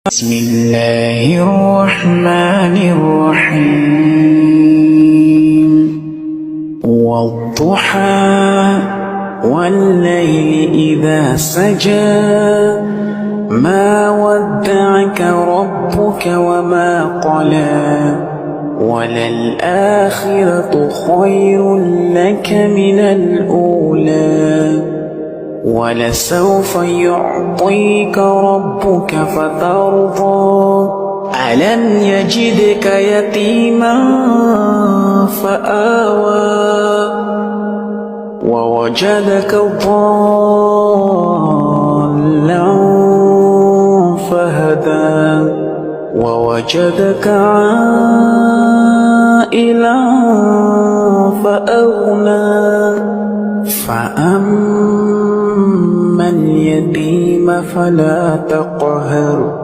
بسم الله الرحمن الرحيم والضحى والليل إذا سجى ما ودعك ربك وما قلى وللآخرة خير لك من الأولى ولسوف يعطيك ربك فترضى ألم يجدك يتيما فآوى ووجدك ضالا فهدى ووجدك عائلا فأغنى فأما اليتيم فلا تقهر